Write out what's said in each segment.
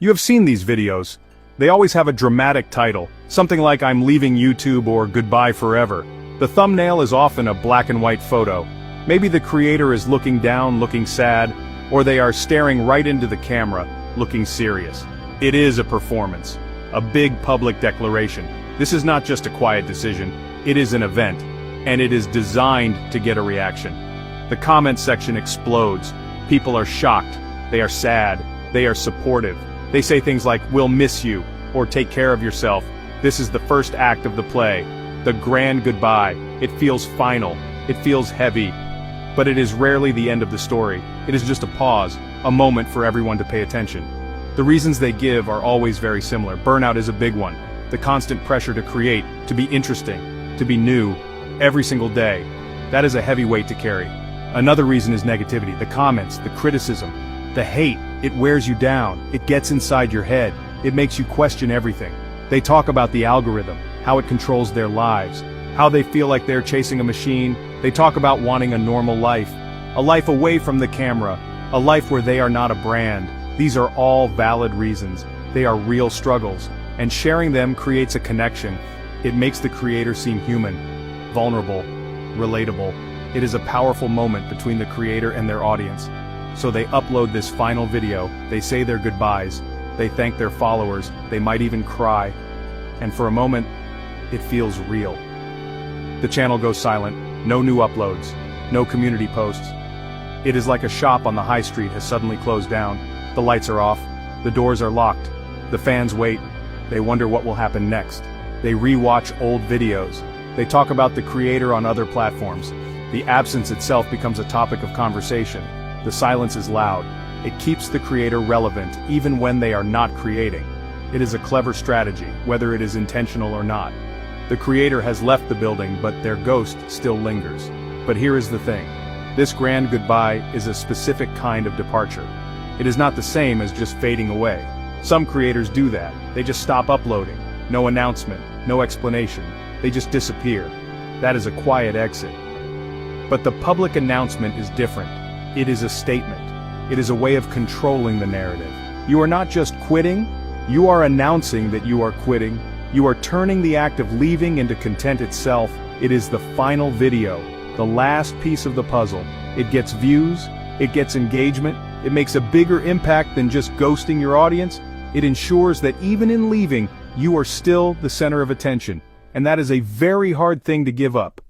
You have seen these videos. They always have a dramatic title, something like "I'm leaving YouTube" or "Goodbye forever." The thumbnail is often a black and white photo. Maybe the creator is looking down, looking sad, or they are staring right into the camera, looking serious. It is a performance, a big public declaration. This is not just a quiet decision, it is an event, and it is designed to get a reaction. The comment section explodes. People are shocked, they are sad, they are supportive. They say things like, "We'll miss you," or "Take care of yourself." This is the first act of the play, the grand goodbye. It feels final, it feels heavy, but it is rarely the end of the story. It is just a pause, a moment for everyone to pay attention. The reasons they give are always very similar. Burnout is a big one. The constant pressure to create, to be interesting, to be new, every single day. That is a heavy weight to carry. Another reason is negativity, the comments, the criticism, the hate. It wears you down, it gets inside your head, it makes you question everything. They talk about the algorithm, how it controls their lives, how they feel like they're chasing a machine. They talk about wanting a normal life, a life away from the camera, a life where they are not a brand. These are all valid reasons. They are real struggles, and sharing them creates a connection. It makes the creator seem human, vulnerable, relatable. It is a powerful moment between the creator and their audience. So they upload this final video, they say their goodbyes, they thank their followers, they might even cry. And for a moment, it feels real. The channel goes silent, no new uploads, no community posts. It is like a shop on the high street has suddenly closed down. The lights are off, the doors are locked, the fans wait, they wonder what will happen next. They re-watch old videos, they talk about the creator on other platforms. The absence itself becomes a topic of conversation. The silence is loud. It keeps the creator relevant even when they are not creating. It is a clever strategy, whether it is intentional or not. The creator has left the building, but their ghost still lingers. But here is the thing. This grand goodbye is a specific kind of departure. It is not the same as just fading away. Some creators do that. They just stop uploading. No announcement, no explanation. They just disappear. That is a quiet exit. But the public announcement is different. It is a statement. It is a way of controlling the narrative. You are not just quitting, you are announcing that you are quitting. You are turning the act of leaving into content itself. It is the final video, the last piece of the puzzle. It gets views, it gets engagement, it makes a bigger impact than just ghosting your audience. It ensures that even in leaving, you are still the center of attention. And that is a very hard thing to give up.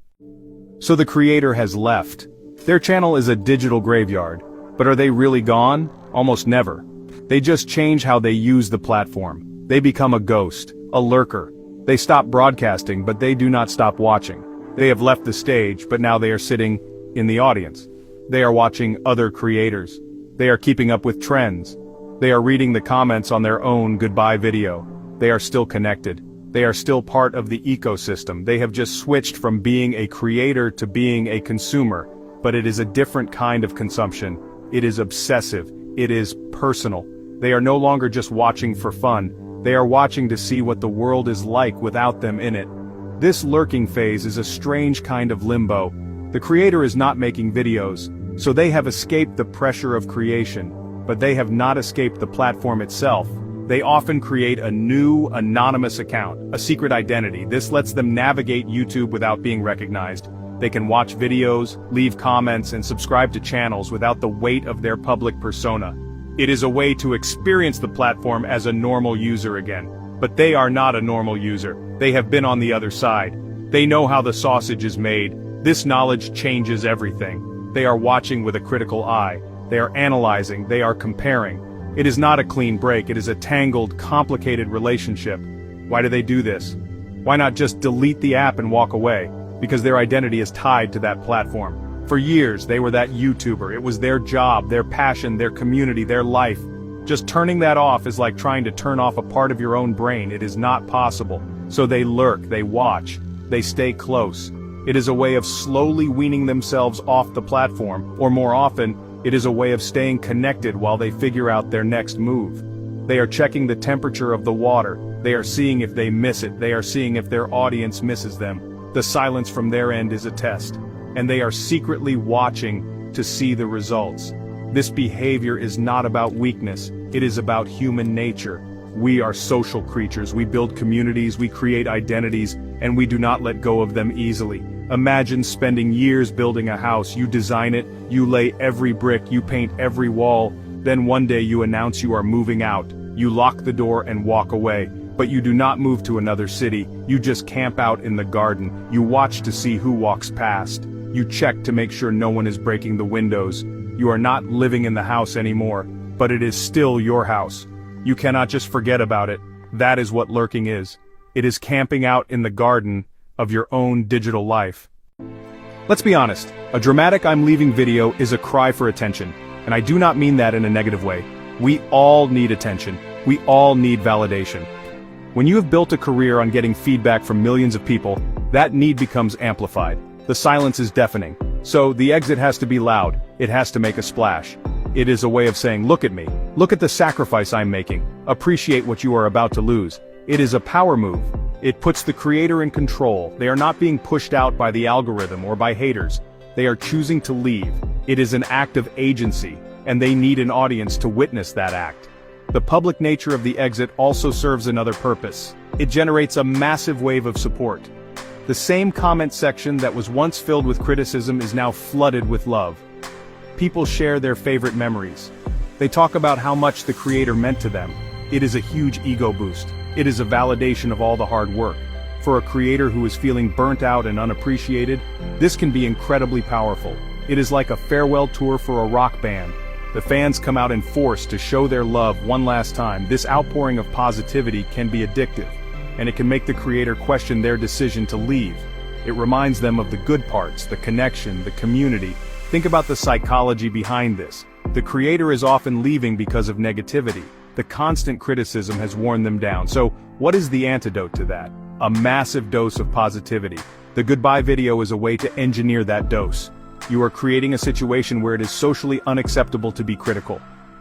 So the creator has left. Their channel is a digital graveyard, but are they really gone? Almost never. They just change how they use the platform. They become a ghost, a lurker. They stop broadcasting, but they do not stop watching. They have left the stage, but now they are sitting in the audience. They are watching other creators. They are keeping up with trends. They are reading the comments on their own goodbye video. They are still connected. They are still part of the ecosystem. They have just switched from being a creator to being a consumer. But it is a different kind of consumption. It is obsessive. It is personal. They are no longer just watching for fun. They are watching to see what the world is like without them in it. This lurking phase is a strange kind of limbo. The creator is not making videos, so they have escaped the pressure of creation, but they have not escaped the platform itself. They often create a new, anonymous account, a secret identity. This lets them navigate YouTube without being recognized. They can watch videos, leave comments, and subscribe to channels without the weight of their public persona. It is a way to experience the platform as a normal user again. But they are not a normal user. They have been on the other side. They know how the sausage is made. This knowledge changes everything. They are watching with a critical eye. They are analyzing, they are comparing. It is not a clean break, it is a tangled, complicated relationship. Why do they do this? Why not just delete the app and walk away? Because their identity is tied to that platform. For years, they were that YouTuber. It was their job, their passion, their community, their life. Just turning that off is like trying to turn off a part of your own brain. It is not possible. So they lurk, they watch, they stay close. It is a way of slowly weaning themselves off the platform, or more often, it is a way of staying connected while they figure out their next move. They are checking the temperature of the water. They are seeing if they miss it. They are seeing if their audience misses them. The silence from their end is a test. And they are secretly watching to see the results. This behavior is not about weakness. It is about human nature. We are social creatures, we build communities, we create identities, and we do not let go of them easily. Imagine spending years building a house, you design it, you lay every brick, you paint every wall, then one day you announce you are moving out, you lock the door and walk away. But you do not move to another city, you just camp out in the garden, you watch to see who walks past. You check to make sure no one is breaking the windows. You are not living in the house anymore, but it is still your house. You cannot just forget about it. That is what lurking is. It is camping out in the garden of your own digital life. Let's be honest, a dramatic "I'm leaving" video is a cry for attention, and I do not mean that in a negative way. We all need attention. We all need validation. When you have built a career on getting feedback from millions of people, that need becomes amplified. The silence is deafening. So the exit has to be loud, it has to make a splash. It is a way of saying, look at me, look at the sacrifice I'm making, appreciate what you are about to lose. It is a power move. It puts the creator in control. They are not being pushed out by the algorithm or by haters. They are choosing to leave. It is an act of agency, and they need an audience to witness that act. The public nature of the exit also serves another purpose. It generates a massive wave of support. The same comment section that was once filled with criticism is now flooded with love. People share their favorite memories. They talk about how much the creator meant to them. It is a huge ego boost. It is a validation of all the hard work. For a creator who is feeling burnt out and unappreciated, this can be incredibly powerful. It is like a farewell tour for a rock band. The fans come out in force to show their love one last time. This outpouring of positivity can be addictive, and it can make the creator question their decision to leave. It reminds them of the good parts, the connection, the community. Think about the psychology behind this. The creator is often leaving because of negativity. The constant criticism has worn them down. So, what is the antidote to that? A massive dose of positivity. The goodbye video is a way to engineer that dose. You are creating a situation where it is socially unacceptable to be critical.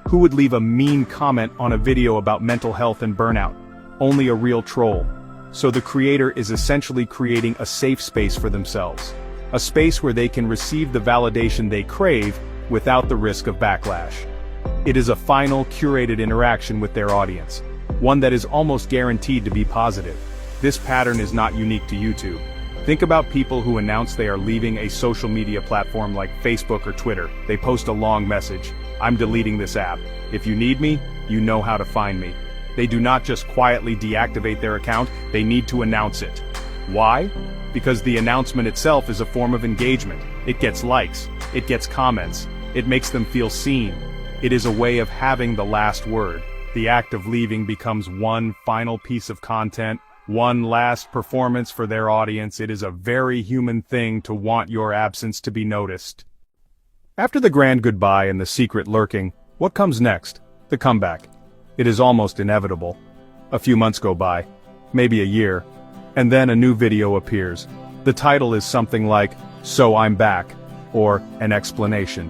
Who would leave a mean comment on a video about mental health and burnout? Only a real troll. So the creator is essentially creating a safe space for themselves. A space where they can receive the validation they crave without the risk of backlash. It is a final, curated interaction with their audience. One that is almost guaranteed to be positive. This pattern is not unique to YouTube. Think about people who announce they are leaving a social media platform like Facebook or Twitter. They post a long message. I'm deleting this app. If you need me, you know how to find me. They do not just quietly deactivate their account, they need to announce it. Why? Because the announcement itself is a form of engagement. It gets likes, it gets comments, it makes them feel seen. It is a way of having the last word. The act of leaving becomes one final piece of content, one last performance for their audience. It is a very human thing to want your absence to be noticed. After the grand goodbye and the secret lurking, what comes next? The comeback. It is almost inevitable. A few months go by, maybe a year, and then a new video appears. The title is something like, "So I'm Back," or an explanation.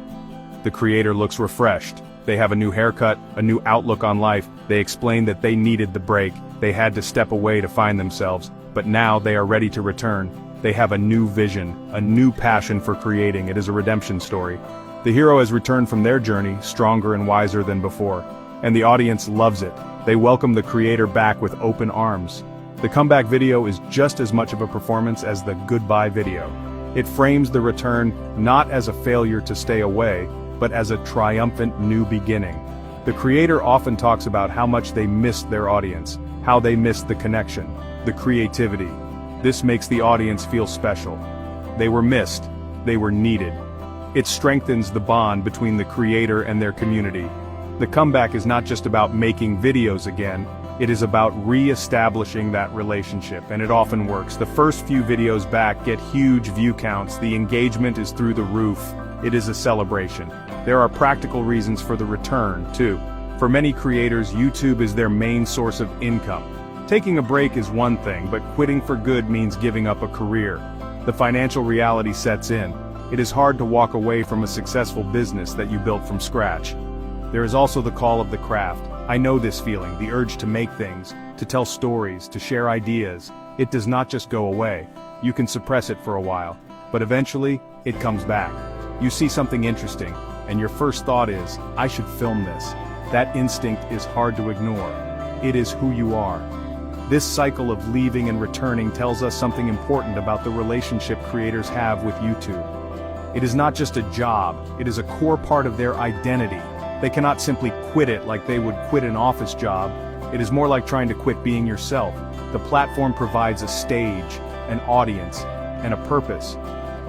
The creator looks refreshed. They have a new haircut, a new outlook on life. They explain that they needed the break. They had to step away to find themselves, but now they are ready to return. They have a new vision, a new passion for creating. It is a redemption story. The hero has returned from their journey, stronger and wiser than before. And the audience loves it. They welcome the creator back with open arms. The comeback video is just as much of a performance as the goodbye video. It frames the return not as a failure to stay away, but as a triumphant new beginning. The creator often talks about how much they missed their audience, how they missed the connection, the creativity. This makes the audience feel special. They were missed, they were needed. It strengthens the bond between the creator and their community. The comeback is not just about making videos again, it is about re-establishing that relationship, and it often works. The first few videos back get huge view counts, the engagement is through the roof. It is a celebration. There are practical reasons for the return, too. For many creators, YouTube is their main source of income. Taking a break is one thing, but quitting for good means giving up a career. The financial reality sets in. It is hard to walk away from a successful business that you built from scratch. There is also the call of the craft. I know this feeling, the urge to make things, to tell stories, to share ideas. It does not just go away. You can suppress it for a while, but eventually, it comes back. You see something interesting, and your first thought is, I should film this. that instinct is hard to ignore. It is who you are. This cycle of leaving and returning tells us something important about the relationship creators have with YouTube. It is not just a job, it is a core part of their identity. They cannot simply quit it like they would quit an office job. It is more like trying to quit being yourself. The platform provides a stage, an audience, and a purpose.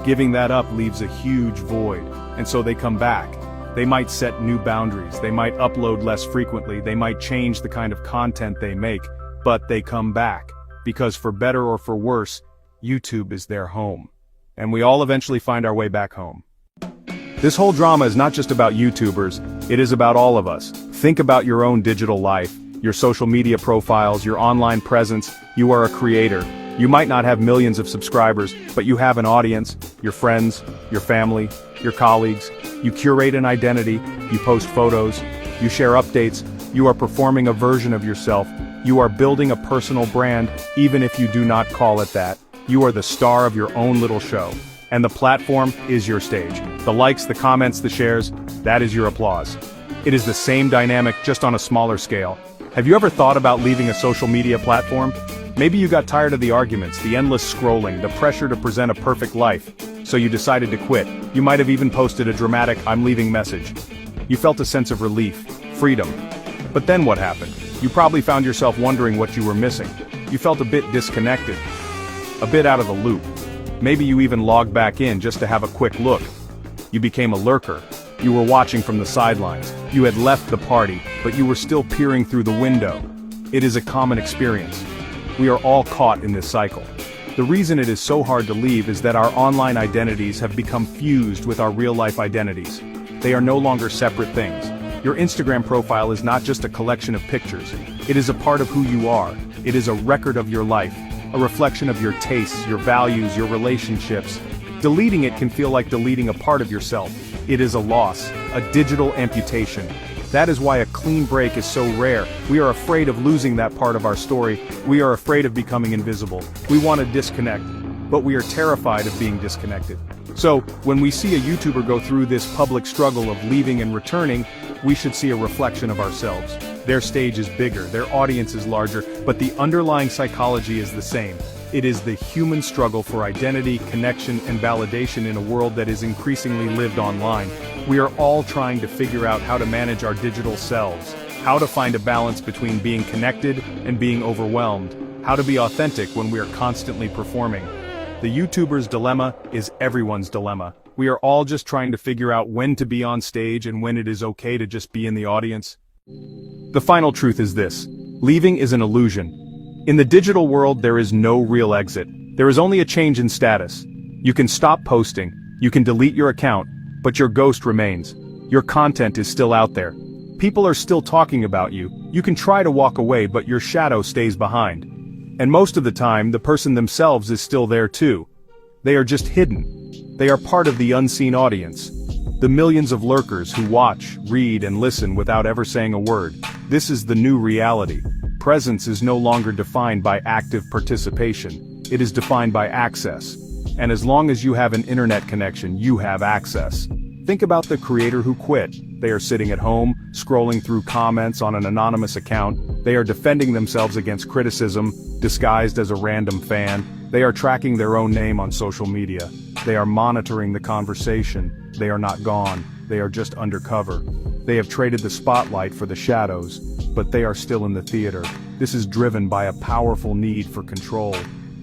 Giving that up leaves a huge void, and so they come back. They might set new boundaries, they might upload less frequently, they might change the kind of content they make, but they come back. Because for better or for worse, YouTube is their home. And we all eventually find our way back home. This whole drama is not just about YouTubers, it is about all of us. Think about your own digital life, your social media profiles, your online presence. You are a creator. You might not have millions of subscribers, but you have an audience, your friends, your family, your colleagues. You curate an identity, you post photos, you share updates, you are performing a version of yourself, you are building a personal brand, even if you do not call it that. You are the star of your own little show. And the platform is your stage. The likes, the comments, the shares, that is your applause. It is the same dynamic, just on a smaller scale. Have you ever thought about leaving a social media platform? Maybe you got tired of the arguments, the endless scrolling, the pressure to present a perfect life. So you decided to quit. You might have even posted a dramatic "I'm leaving" message. You felt a sense of relief, freedom. But then what happened? You probably found yourself wondering what you were missing. You felt a bit disconnected, a bit out of the loop. Maybe you even logged back in just to have a quick look. You became a lurker. You were watching from the sidelines. You had left the party, but you were still peering through the window. It is a common experience. We are all caught in this cycle. The reason it is so hard to leave is that our online identities have become fused with our real-life identities. They are no longer separate things. Your Instagram profile is not just a collection of pictures. It is a part of who you are. It is a record of your life, a reflection of your tastes, your values, your relationships. Deleting it can feel like deleting a part of yourself. It is a loss, a digital amputation. That is why a clean break is so rare. We are afraid of losing that part of our story. We are afraid of becoming invisible. We want to disconnect, but we are terrified of being disconnected. So, when we see a YouTuber go through this public struggle of leaving and returning, we should see a reflection of ourselves. Their stage is bigger, their audience is larger, but the underlying psychology is the same. It is the human struggle for identity, connection, and validation in a world that is increasingly lived online. We are all trying to figure out how to manage our digital selves, how to find a balance between being connected and being overwhelmed, how to be authentic when we are constantly performing. The YouTuber's dilemma is everyone's dilemma. We are all just trying to figure out when to be on stage and when it is okay to just be in the audience. The final truth is this: leaving is an illusion. In the digital world, there is no real exit. There is only a change in status. You can stop posting, you can delete your account, but your ghost remains. Your content is still out there. People are still talking about you. You can try to walk away, but your shadow stays behind. And most of the time, the person themselves is still there too. They are just hidden. They are part of the unseen audience. The millions of lurkers who watch, read, and listen without ever saying a word. This is the new reality. Presence is no longer defined by active participation. It is defined by access. And as long as you have an internet connection, you have access. Think about the creator who quit. They are sitting at home, scrolling through comments on an anonymous account. They are defending themselves against criticism, disguised as a random fan. They are tracking their own name on social media. They are monitoring the conversation. They are not gone. They are just undercover. They have traded the spotlight for the shadows, but they are still in the theater. This is driven by a powerful need for control.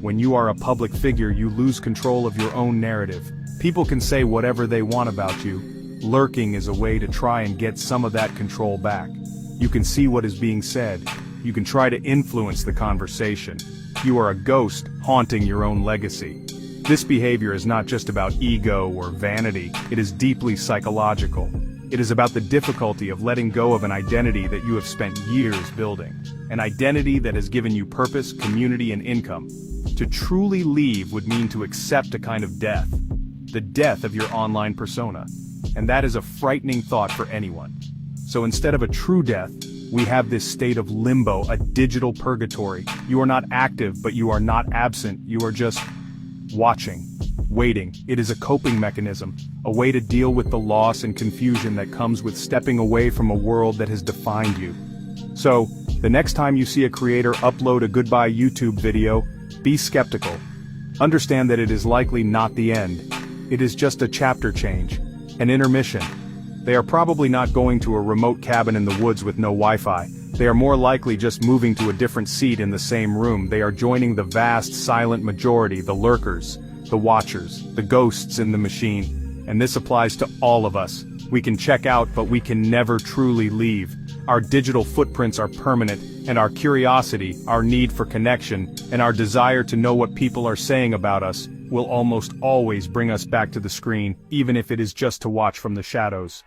When you are a public figure, you lose control of your own narrative. People can say whatever they want about you. Lurking is a way to try and get some of that control back. You can see what is being said. You can try to influence the conversation. You are a ghost haunting your own legacy. This behavior is not just about ego or vanity, it is deeply psychological. It is about the difficulty of letting go of an identity that you have spent years building. An identity that has given you purpose, community, and income. To truly leave would mean to accept a kind of death. The death of your online persona. And that is a frightening thought for anyone. So instead of a true death, we have this state of limbo, a digital purgatory. You are not active, but you are not absent. You are just watching. waiting. It is a coping mechanism, a way to deal with the loss and confusion that comes with stepping away from a world that has defined you. So, the next time you see a creator upload a goodbye YouTube video, be skeptical. Understand that it is likely not the end. It is just a chapter change, an intermission. They are probably not going to a remote cabin in the woods with no Wi-Fi. They are more likely just moving to a different seat in the same room. They are joining the vast, silent majority, the lurkers, the watchers, the ghosts in the machine. And this applies to all of us. We can check out, but we can never truly leave. Our digital footprints are permanent, and our curiosity, our need for connection, and our desire to know what people are saying about us will almost always bring us back to the screen, even if it is just to watch from the shadows.